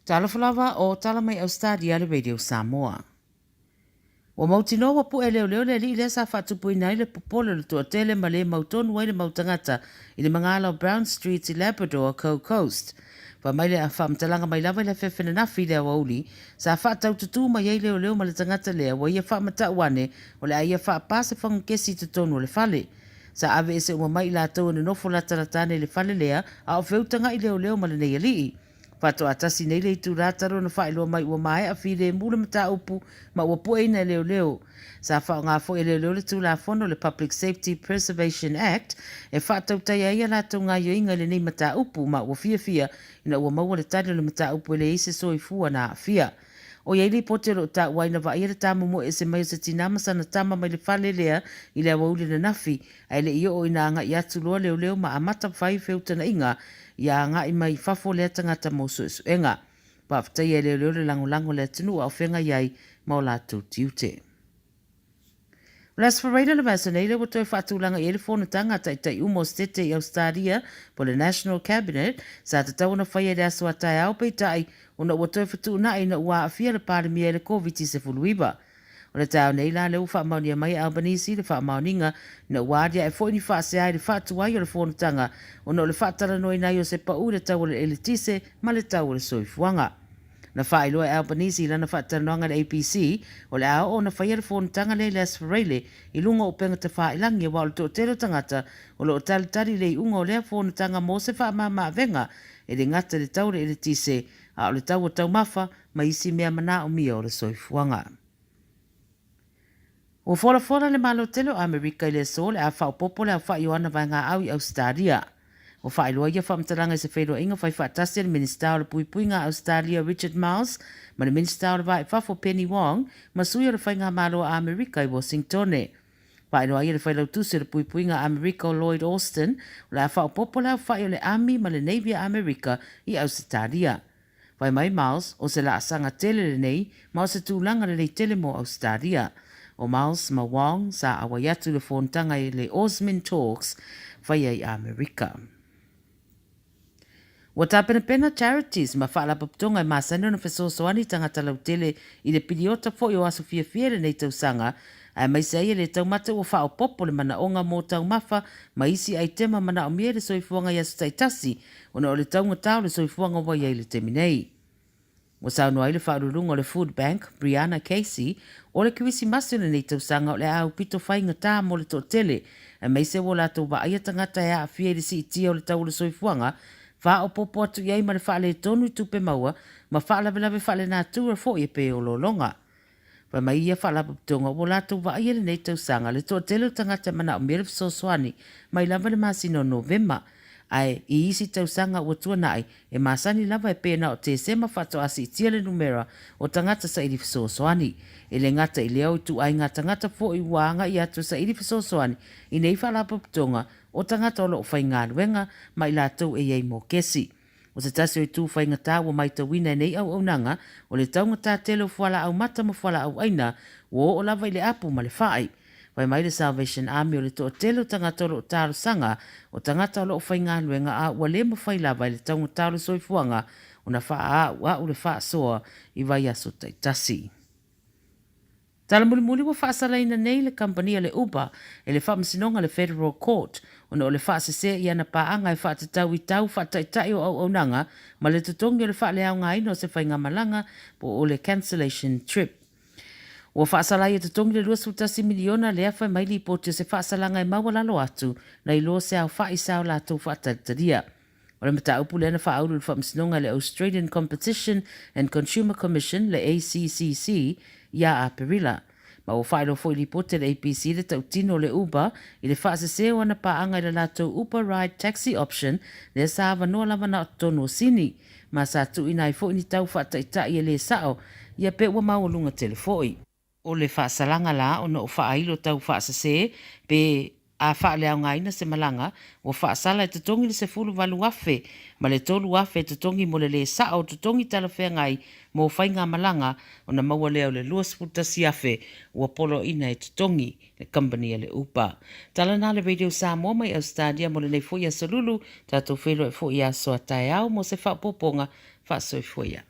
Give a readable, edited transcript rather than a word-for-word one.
Tala Fou o tala mai Ausetalia le Radio Samoa. Wa mautino wa pu leo le li le sa fatupu ina le popolo le tua tele ma le mautonu wa le mautangata i le mangala o Brown Street i Labrador Coast Coast. Wa mai le a whamtalanga mai lava le whewhena na fi lea wauli sa whatau tutu ma yei leo ma le tangata lea wa ia whamata wane o le a ia whapase whangu kesi tutonu o le fale. Sa ave ese ua mai la tau ne nofo la taratane le fale lea a o whiutanga i leo ma le nei alii. Fato atasi nei le tu rataro na whaelo mai ua mai a whire mula mata upu ma ua pueina leo. Sa whao ngā fo leo le tu la fono le Public Safety Preservation Act e whatau tai aia la tau ngā yoinga le nei mata upu ma ua fia ina ua maua le tani le mata upu le ise soi fua na fia. O iei li pote lo ta waina wa ia le tamu mo e se mai se tinama sana tama mai le whale lea i le awauli na nafi ai le iyo o ina anga i atu loa leo ma amata whai whiutana inga ia nga i mai fafo lea tangata mo suenga. Paftai e leo le lango lea tunu au whenga iai mau la tu tiute. Las Farina le Masoneile wa toi whaatulanga i elefona tangata i tai umos tete i Ausetalia po le National Cabinet sa te tauna whaia le aso atai au pei tai una wa toi whatu na ina ua awhia le pāremia le COVID-19. O le tau nei la le uwha maunia mai Albanese le wha mauninga na uadia e fwoi ni whaase ai le whaatuai o le whonutanga o no le whaatara noi nai o se pau le tau le elitise ma le tau le soifuanga. Na whaeloa e Albanese la na whaatanoanga le APC o le ao o na whaia le whonutanga le Las Farele i lunga o penga te whaelangi wa o le tō tero tangata o lo talitari le unga o lea whonutanga mo se wha maa venga e le ngata le tau le elitise a o le tau o tau mafa ma isi mea mana o mia o le soifuanga. O fora le malo telo Amerika i le so le a whao popo le a wha Ioana vai ngā au i Ausetalia. O wha iloa ia whamtaranga i se whaeroa inga whai whaatasi le Minister o le pui ngā Ausetalia Richard Miles ma le Minister o le vai whafo Penny Wong ma sui o le whai ngā malo a Amerika i Washington. Wha iloa ia le whai lau tusi le pui ngā Amerika o Lloyd Austin o le a whao popo le a whai o le Army ma le Navy a Amerika i Ausetalia. Whai mai Miles o se la asanga tele le nei ma o se tūlanga le nei tele mo Ausetalia. O Miles ma Wong sa awaiatu le whontanga i le Osmin Talks whai ai Amerika. Wa tāpena pena charities ma whaalapaptonga i māsano na whesosoani tangata lau tele i le piliota fo i o aso fia le nei tausanga ai mai se le taumata ua whao popo le mana onga mō tau mafa ma isi ai tema mana o mia le soifuanga i aso taitasi o na o le taunga tau le soifuanga wai ai le teminei. Wa sauno ai le whaarurunga o le Food Bank, Brianna Casey, o le kiwisi masina nei tausanga o le au pito whainga tā mo le tō tele, e mai se wo la tō wa aia tangata e a fia le si itia o le tau le soifuanga, wha o popo atu iai ma le whaale tonu i tupe maua, ma whaalawe whaale nā tura fo i pe o lolonga. Wa mai ia whaalapaputonga wo la tō wa aia le nei tausanga le tō tele o tangata mana o mire fisoswani, mai lava le masino November, ai i isi tausanga ua tuanai e masani lava e pēna o te sema whato asi i tia le numera o tangata sa iri fisosoani. E le ngata i leo i tu ai ngā tangata fo i wanga i atu sa iri fisosoani i nei whalapaputonga o tangata o lo whai ngā ruenga mai la tau e iei mō kesi. O se tasi o i tū whai ngata ua mai tawina nei au nanga o le taunga tā telo whala au mata ma whala au aina o lava i le apu ma le whai. Wai mai le Salvation Army o le tō telo tangata o lo tāro sanga o tangata o lo whai ngā luenga a ua le mawhai lava i le taunga tāro soifuanga o na wha a ua u le wha soa i vai aso taitasi. Tala mulimuli wa whaasalaina nei le kampania le Uber e le whaamasinonga le Federal Court o na o le whaasese i ana paanga e whaatatau i tau whaataitai o au nanga ma le tutongi o le whaalea o ngā ino se whainga malanga po o le cancellation trip. Ua whaasalai e tutongi le 2 miliona le awhai mai li poti o se whaasalanga e maua lalo atu na i loa se au whaisao la tau whaatatataria. O le mata upu le ana whaauru le whaamasinonga le Australian Competition and Consumer Commission le ACCC ia a perila. Ma o whaelo fo i li pote le APC le tau tino le Uber i le whaasese o ana paanga i le lato Uber Ride Taxi Option le sa noa lava na o tono sini. Ma sa tu ina i fo i ni tau whaataitai e le sao ia pe ua maulunga telefoi. O le whaasalanga la o na o whaailo tau whaasese pe a whaalea o ngaina se malanga o whaasala e tutongi le se fulu walu afe ma le tolu afe tutongi mo le sao tutongi talawhea ngai mo whainga malanga o na maua leo le luas putasi afe o polo ina e tutongi le company le upa. Tala na le Radio Samoa mai Ausetalia mo le nei fuia salulu tato whelo e fuia soa tai au mo se whaapoponga whaasoi fuia.